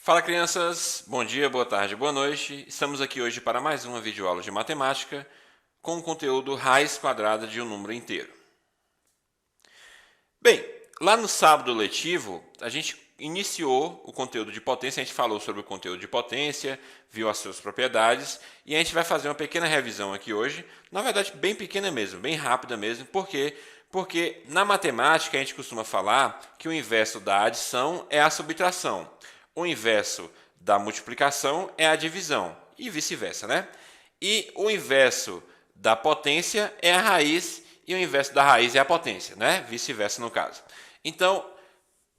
Fala crianças, bom dia, boa tarde, boa noite. Estamos aqui hoje para mais uma videoaula de matemática com o conteúdo raiz quadrada de um número inteiro. Bem, lá no sábado letivo, a gente iniciou o conteúdo de potência, a gente falou sobre o conteúdo de potência, viu as suas propriedades, e a gente vai fazer uma pequena revisão aqui hoje, na verdade bem pequena mesmo, bem rápida mesmo, por quê? Porque na matemática a gente costuma falar que o inverso da adição é a subtração. O inverso da multiplicação é a divisão, e vice-versa, né? E o inverso da potência é a raiz, e o inverso da raiz é a potência, né? Vice-versa no caso. Então,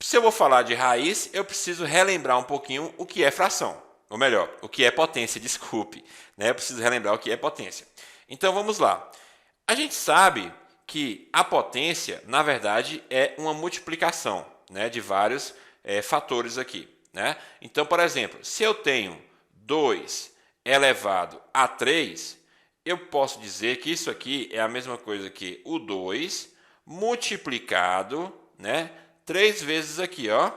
se eu vou falar de raiz, eu preciso relembrar um pouquinho o que é fração. Ou melhor, o que é potência, desculpe. Né? Eu preciso relembrar o que é potência. Então, vamos lá. A gente sabe que a potência, na verdade, é uma multiplicação, né, de vários fatores aqui. Né? Então, por exemplo, se eu tenho 2 elevado a 3, eu posso dizer que isso aqui é a mesma coisa que o 2 multiplicado, né, 3 vezes aqui. Ó.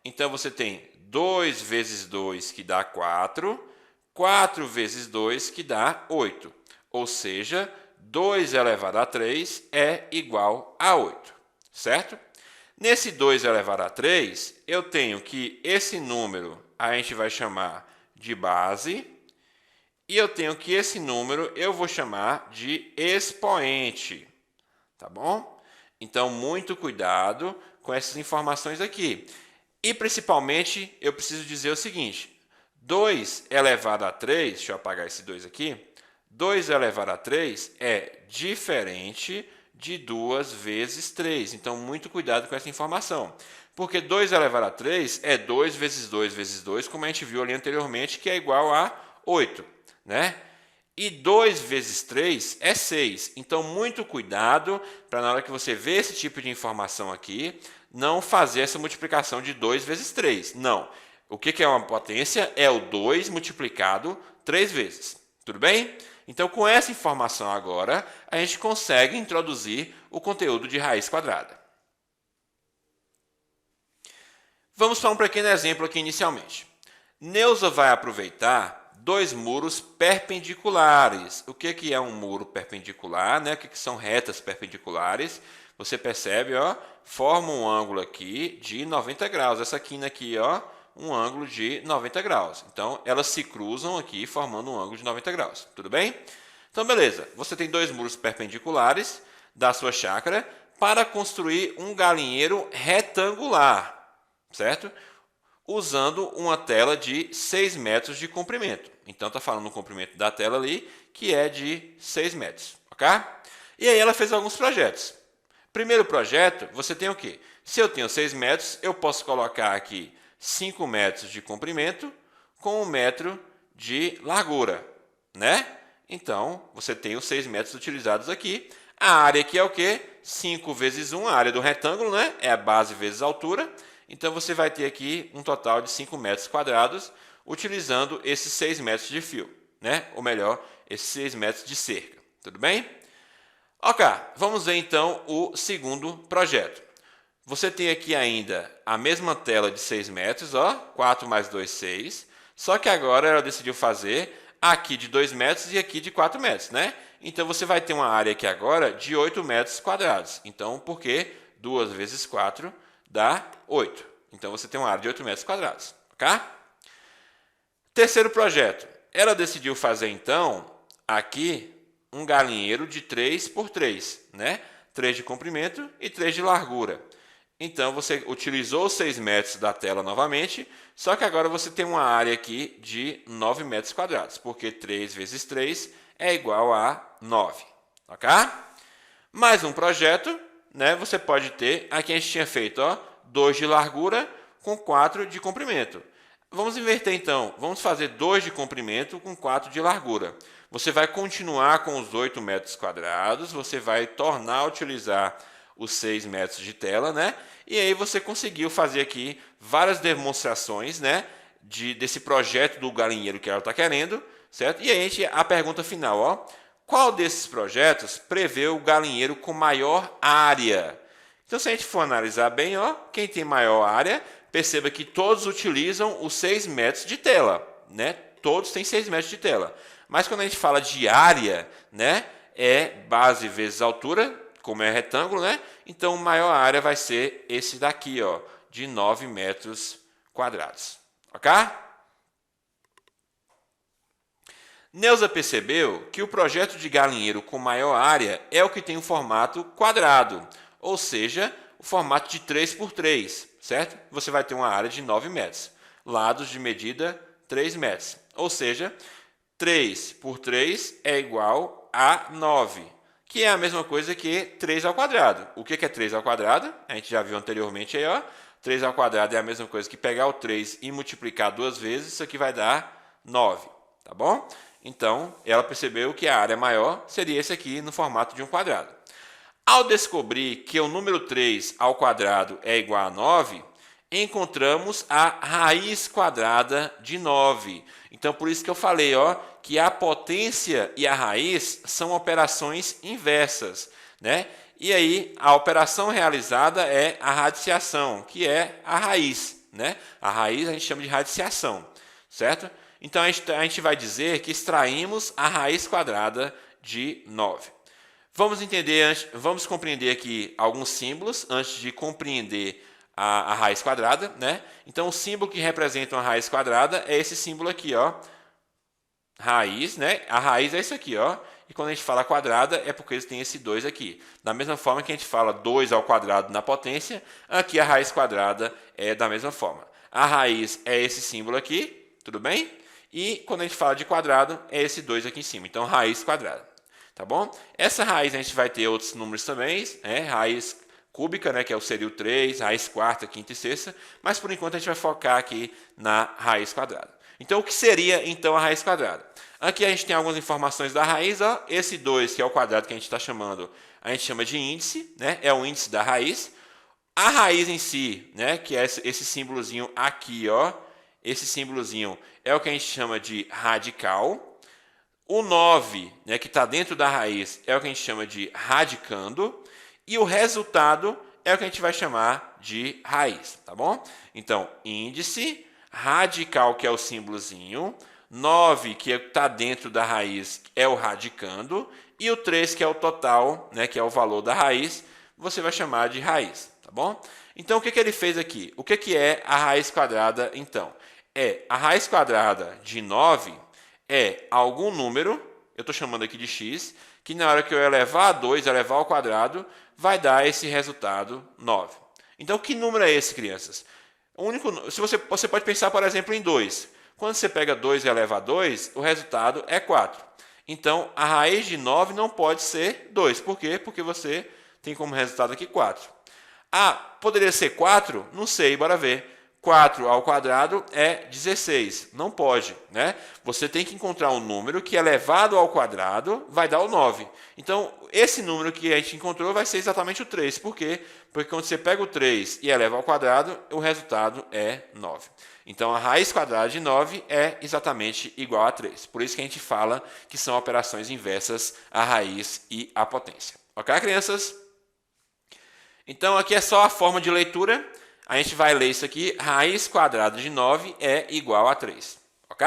Então, você tem 2 vezes 2, que dá 4, 4 vezes 2, que dá 8. Ou seja, 2 elevado a 3 é igual a 8, certo? Nesse 2 elevado a 3, eu tenho que esse número a gente vai chamar de base, e eu tenho que esse número eu vou chamar de expoente, tá bom? Então, muito cuidado com essas informações aqui. E, principalmente, eu preciso dizer o seguinte, 2 elevado a 3, deixa eu apagar esse 2 aqui, 2 elevado a 3 é diferente de 2 vezes 3. Então, muito cuidado com essa informação. Porque 2 elevado a 3 é 2 vezes 2 vezes 2, como a gente viu ali anteriormente, que é igual a 8. Né? E 2 vezes 3 é 6. Então, muito cuidado para na hora que você vê esse tipo de informação aqui, não fazer essa multiplicação de 2 vezes 3. Não. O que é uma potência? É o 2 multiplicado 3 vezes. Tudo bem? Então, com essa informação agora, a gente consegue introduzir o conteúdo de raiz quadrada. Vamos para um pequeno exemplo aqui inicialmente. Neuza vai aproveitar 2 muros perpendiculares. O que é um muro perpendicular? Né? O que são retas perpendiculares? Você percebe, ó, forma um ângulo aqui de 90 graus. Essa quina aqui, ó, um ângulo de 90 graus. Então, elas se cruzam aqui, formando um ângulo de 90 graus. Tudo bem? Então, beleza. Você tem 2 muros perpendiculares da sua chácara para construir um galinheiro retangular, certo? Usando uma tela de 6 metros de comprimento. Então, está falando o comprimento da tela ali, que é de 6 metros. Ok? E aí, ela fez alguns projetos. Primeiro projeto, você tem o quê? Se eu tenho 6 metros, eu posso colocar aqui 5 metros de comprimento com 1 metro de largura, né? Então, você tem os 6 metros utilizados aqui. A área aqui é o quê? 5 vezes 1, a área do retângulo, né? É a base vezes a altura. Então, você vai ter aqui um total de 5 metros quadrados, utilizando esses 6 metros de fio, né? Ou melhor, esses 6 metros de cerca. Tudo bem? Ok, vamos ver então o segundo projeto. Você tem aqui ainda a mesma tela de 6 metros, ó, 4 mais 2, 6. Só que agora ela decidiu fazer aqui de 2 metros e aqui de 4 metros, né? Então, você vai ter uma área aqui agora de 8 metros quadrados. Então, por quê? 2 vezes 4 dá 8. Então, você tem uma área de 8 metros quadrados, ok? Terceiro projeto. Ela decidiu fazer, então, aqui um galinheiro de 3 por 3, né? 3 de comprimento e 3 de largura. Então, você utilizou os 6 metros da tela novamente, só que agora você tem uma área aqui de 9 metros quadrados, porque 3 vezes 3 é igual a 9. Ok? Mais um projeto, né? Você pode ter, aqui a gente tinha feito, ó, 2 de largura com 4 de comprimento. Vamos inverter então, vamos fazer 2 de comprimento com 4 de largura. Você vai continuar com os 8 metros quadrados, você vai tornar a utilizar os 6 metros de tela, né? E aí você conseguiu fazer aqui várias demonstrações, né, desse projeto do galinheiro que ela está querendo, certo? E aí a pergunta final, ó, qual desses projetos prevê o galinheiro com maior área? Então, se a gente for analisar bem, ó, quem tem maior área perceba que todos utilizam os 6 metros de tela, né? Todos têm 6 metros de tela. Mas quando a gente fala de área, né, é base vezes altura, como é retângulo, né? Então, maior área vai ser esse daqui, ó, de 9 metros quadrados. Ok? Neuza percebeu que o projeto de galinheiro com maior área é o que tem o formato quadrado, ou seja, o formato de 3 por 3, certo? Você vai ter uma área de 9 metros, lados de medida 3 metros, ou seja, 3 por 3 é igual a 9, que é a mesma coisa que 3 ao quadrado. O que é 3 ao quadrado? A gente já viu anteriormente aí, ó. 3 ao quadrado é a mesma coisa que pegar o 3 e multiplicar 2 vezes, isso aqui vai dar 9, tá bom? Então, ela percebeu que a área maior seria esse aqui no formato de um quadrado. Ao descobrir que o número 3 ao quadrado é igual a 9, encontramos a raiz quadrada de 9. Então, por isso que eu falei, ó, que a potência e a raiz são operações inversas, né? E aí, a operação realizada é a radiciação, que é a raiz, né? A raiz a gente chama de radiciação, certo? Então, a gente vai dizer que extraímos a raiz quadrada de 9. Vamos compreender aqui alguns símbolos antes de compreender a raiz quadrada, né? Então, o símbolo que representa uma raiz quadrada é esse símbolo aqui, ó. Raiz, né? A raiz é isso aqui, ó. E quando a gente fala quadrada, é porque eles têm esse 2 aqui. Da mesma forma que a gente fala 2 ao quadrado na potência, aqui a raiz quadrada é da mesma forma. A raiz é esse símbolo aqui, tudo bem? E quando a gente fala de quadrado, é esse 2 aqui em cima. Então, raiz quadrada. Tá bom? Essa raiz a gente vai ter outros números também, né? Raiz cúbica, né? Que seria o 3, raiz quarta, quinta e sexta. Mas, por enquanto, a gente vai focar aqui na raiz quadrada. Então, o que seria, então, a raiz quadrada? Aqui a gente tem algumas informações da raiz. Ó. Esse 2, que é o quadrado que a gente está chamando, a gente chama de índice, né? É o índice da raiz. A raiz em si, né? Que é esse símbolozinho aqui, ó. Esse símbolozinho é o que a gente chama de radical. O 9, né, que está dentro da raiz, é o que a gente chama de radicando. E o resultado é o que a gente vai chamar de raiz, tá bom? Então, índice, radical, que é o símbolozinho, 9, que está dentro da raiz, é o radicando, e o 3, que é o total, né, que é o valor da raiz, você vai chamar de raiz, tá bom? Então, o que ele fez aqui? O que é a raiz quadrada, então? A raiz quadrada de 9 é algum número, eu estou chamando aqui de x, que na hora que eu elevar a 2, elevar ao quadrado, vai dar esse resultado 9. Então, que número é esse, crianças? Se você pode pensar, por exemplo, em 2. Quando você pega 2 e eleva a 2, o resultado é 4. Então, a raiz de 9 não pode ser 2. Por quê? Porque você tem como resultado aqui 4. Ah, poderia ser 4? Não sei, bora ver. 4 ao quadrado é 16. Não pode, né? Você tem que encontrar um número que elevado ao quadrado vai dar o 9. Então, esse número que a gente encontrou vai ser exatamente o 3. Por quê? Porque quando você pega o 3 e eleva ao quadrado, o resultado é 9. Então, a raiz quadrada de 9 é exatamente igual a 3. Por isso que a gente fala que são operações inversas a raiz e a potência. Ok, crianças? Então, aqui é só a forma de leitura. A gente vai ler isso aqui, raiz quadrada de 9 é igual a 3, ok?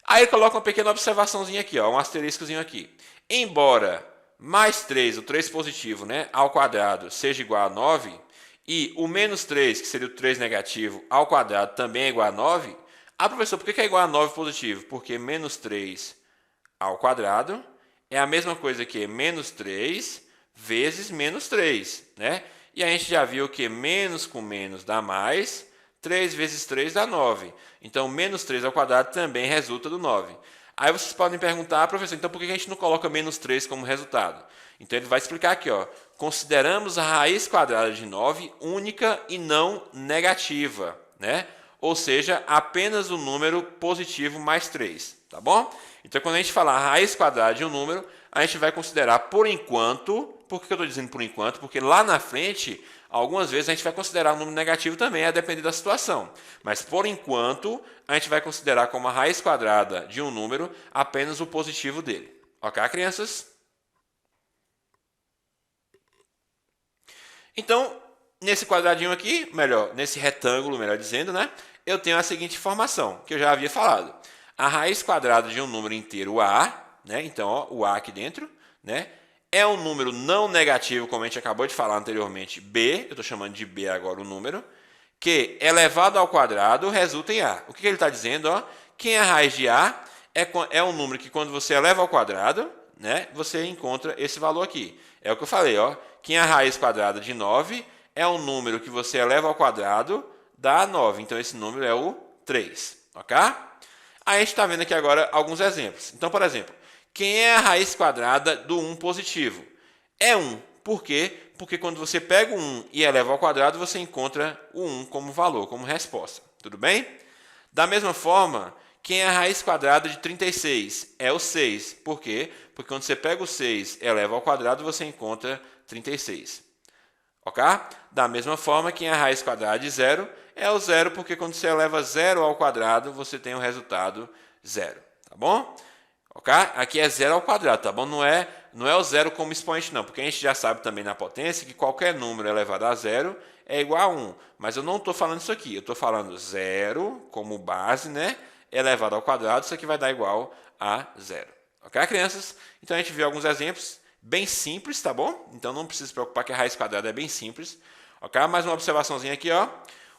Aí ele coloca uma pequena observaçãozinha aqui, ó, um asteriscozinho aqui. Embora mais 3, o 3 positivo, né, ao quadrado, seja igual a 9, e o menos 3, que seria o 3 negativo, ao quadrado também é igual a 9, professor, por que é igual a 9 positivo? Porque menos 3 ao quadrado é a mesma coisa que menos 3 vezes menos 3, né? E a gente já viu que menos com menos dá mais, 3 vezes 3 dá 9. Então, menos 3 ao quadrado também resulta do 9. Aí vocês podem perguntar, professor, então por que a gente não coloca menos 3 como resultado? Então, ele vai explicar aqui, ó. Consideramos a raiz quadrada de 9 única e não negativa, né? Ou seja, apenas o número positivo mais 3, tá bom? Então, quando a gente falar raiz quadrada de um número, a gente vai considerar por enquanto. Por que eu estou dizendo por enquanto? Porque lá na frente, algumas vezes a gente vai considerar um número negativo também, a depender da situação. Mas por enquanto, a gente vai considerar como a raiz quadrada de um número apenas o positivo dele. Ok, crianças? Então, nesse quadradinho aqui, nesse retângulo, melhor dizendo, né? Eu tenho a seguinte informação, que eu já havia falado. A raiz quadrada de um número inteiro A, né? Então, ó, o A aqui dentro, né? É um número não negativo, como a gente acabou de falar anteriormente, B, eu estou chamando de B agora o número, que elevado ao quadrado resulta em A. O que ele está dizendo? Ó, quem é a raiz de A é um número que quando você eleva ao quadrado, né, você encontra esse valor aqui. É o que eu falei, ó. Quem é a raiz quadrada de 9 é um número que você eleva ao quadrado, dá 9. Então, esse número é o 3. Ok? Aí a gente está vendo aqui agora alguns exemplos. Então, por exemplo, quem é a raiz quadrada do 1 positivo? É 1. Por quê? Porque quando você pega o 1 e eleva ao quadrado, você encontra o 1 como valor, como resposta. Tudo bem? Da mesma forma, quem é a raiz quadrada de 36? É o 6. Por quê? Porque quando você pega o 6 e eleva ao quadrado, você encontra 36. Ok? Da mesma forma, quem é a raiz quadrada de 0? É o 0, porque quando você eleva 0 ao quadrado, você tem o resultado 0. Tá bom? Ok? Aqui é 0 ao quadrado, tá bom? Não é o 0 como expoente, não. Porque a gente já sabe também na potência que qualquer número elevado a 0 é igual a 1. Mas eu não estou falando isso aqui. Eu estou falando 0 como base, né? Elevado ao quadrado, isso aqui vai dar igual a 0. Ok, crianças? Então, a gente viu alguns exemplos bem simples, tá bom? Então, não precisa se preocupar que a raiz quadrada é bem simples. Ok? Mais uma observaçãozinha aqui, ó.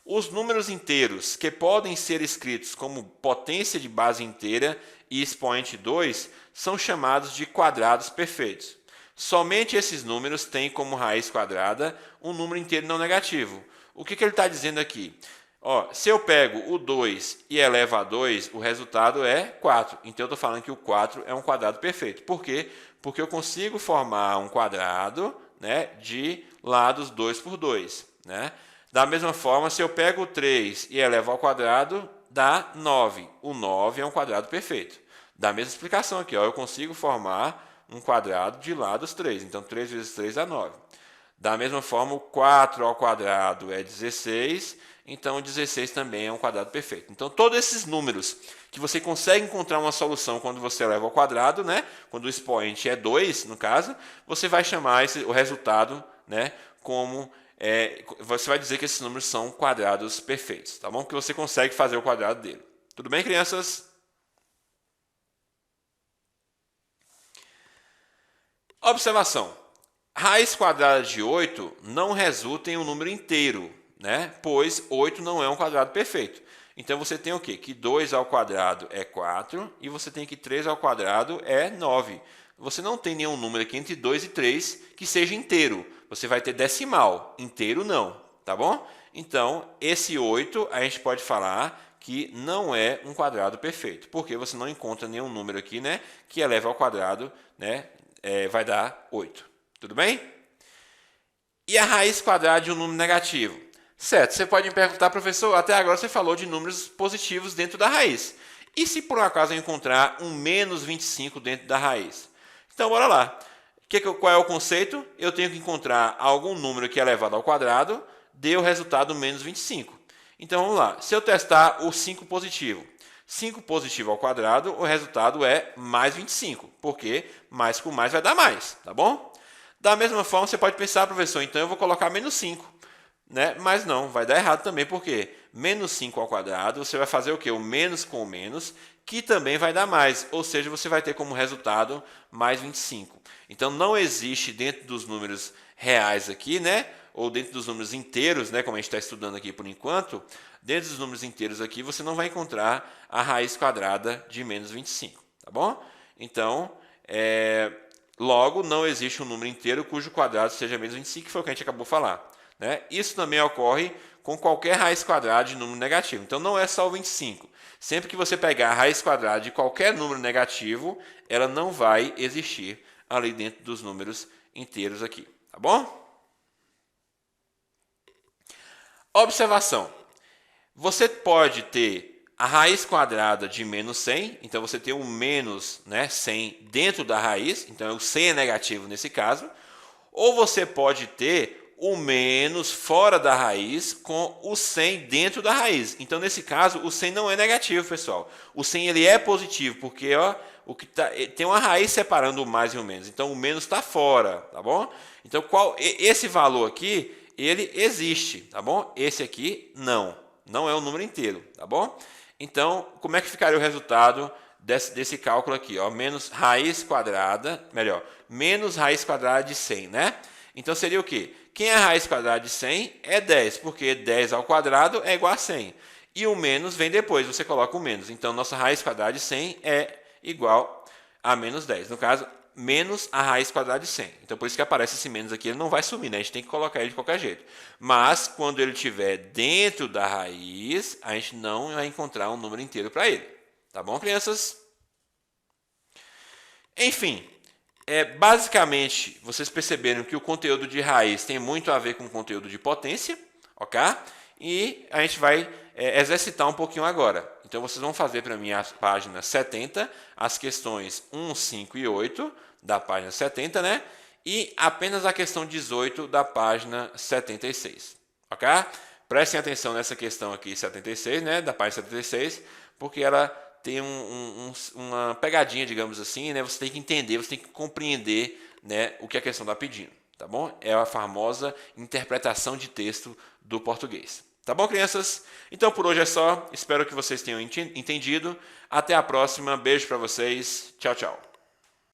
Os números inteiros que podem ser escritos como potência de base inteira e expoente 2 são chamados de quadrados perfeitos. Somente esses números têm como raiz quadrada um número inteiro não negativo. O que ele está dizendo aqui? Ó, se eu pego o 2 e elevo a 2, o resultado é 4. Então, eu estou falando que o 4 é um quadrado perfeito. Por quê? Porque eu consigo formar um quadrado, né, de lados 2 por 2. Né? Da mesma forma, se eu pego o 3 e elevo ao quadrado, dá 9. O 9 é um quadrado perfeito. Da mesma explicação aqui, ó, eu consigo formar um quadrado de lados 3. Então, 3 vezes 3 dá 9. Da mesma forma, o 4 ao quadrado é 16. Então, 16 também é um quadrado perfeito. Então, todos esses números que você consegue encontrar uma solução quando você eleva ao quadrado, né? Quando o expoente é 2, no caso, você vai chamar o resultado, né, como... você vai dizer que esses números são quadrados perfeitos, tá bom? Porque você consegue fazer o quadrado dele. Tudo bem, crianças? Observação. Raiz quadrada de 8 não resulta em um número inteiro, né? Pois 8 não é um quadrado perfeito. Então, você tem o quê? Que 2 ao quadrado é 4 e você tem que 3 ao quadrado é 9. Você não tem nenhum número aqui entre 2 e 3 que seja inteiro. Você vai ter decimal, inteiro não, tá bom? Então, esse 8 a gente pode falar que não é um quadrado perfeito, porque você não encontra nenhum número aqui, né, que eleva ao quadrado, né, vai dar 8. Tudo bem? E a raiz quadrada de um número negativo? Certo, você pode me perguntar, professor, até agora você falou de números positivos dentro da raiz. E se por um acaso eu encontrar um menos 25 dentro da raiz? Então, bora lá. Qual é o conceito? Eu tenho que encontrar algum número que é elevado ao quadrado, dê o resultado menos 25. Então, vamos lá. Se eu testar o 5 positivo. 5 positivo ao quadrado, o resultado é mais 25. Porque mais com mais vai dar mais, tá bom? Da mesma forma, você pode pensar, professor, então eu vou colocar menos 5. Né? Mas não, vai dar errado também, porque menos 5 ao quadrado, você vai fazer o quê? O menos com o menos, que também vai dar mais. Ou seja, você vai ter como resultado mais 25. Então, não existe dentro dos números reais aqui, né? Ou dentro dos números inteiros, né? Como a gente está estudando aqui por enquanto, dentro dos números inteiros aqui, você não vai encontrar a raiz quadrada de menos 25. Tá bom? Então, logo, não existe um número inteiro cujo quadrado seja menos 25, que foi o que a gente acabou de falar. Né? Isso também ocorre com qualquer raiz quadrada de número negativo. Então, não é só o 25. Sempre que você pegar a raiz quadrada de qualquer número negativo, ela não vai existir ali dentro dos números inteiros aqui. Tá bom? Observação. Você pode ter a raiz quadrada de menos 100. Então, você tem o menos, né, 100 dentro da raiz. Então, o 100 é negativo nesse caso. Ou você pode ter o menos fora da raiz com o 100 dentro da raiz. Então, nesse caso, o 100 não é negativo, pessoal. O 100 ele é positivo, porque ó, tem uma raiz separando o mais e o menos. Então, o menos está fora, tá bom? Então, esse valor aqui, ele existe, tá bom? Esse aqui não é um número inteiro, tá bom? Então, como é que ficaria o resultado desse cálculo aqui, ó? Menos raiz quadrada de 100, né? Então seria o quê? Quem é a raiz quadrada de 100 é 10, porque 10 ao quadrado é igual a 100. E o menos vem depois, você coloca o menos. Então, nossa raiz quadrada de 100 é igual a menos 10. No caso, menos a raiz quadrada de 100. Então, por isso que aparece esse menos aqui, ele não vai sumir, né? A gente tem que colocar ele de qualquer jeito. Mas, quando ele estiver dentro da raiz, a gente não vai encontrar um número inteiro para ele. Tá bom, crianças? Enfim, basicamente, vocês perceberam que o conteúdo de raiz tem muito a ver com o conteúdo de potência, ok? E a gente vai exercitar um pouquinho agora. Então, vocês vão fazer para mim a página 70, as questões 1, 5 e 8 da página 70, né? E apenas a questão 18 da página 76, ok? Prestem atenção nessa questão aqui, 76, né? Da página 76, porque ela tem uma pegadinha, digamos assim, né? Você tem que entender, você tem que compreender, né, o que a questão está pedindo, tá bom? É a famosa interpretação de texto do português. Tá bom, crianças? Então, por hoje é só. Espero que vocês tenham entendido. Até a próxima. Beijo para vocês. Tchau, tchau.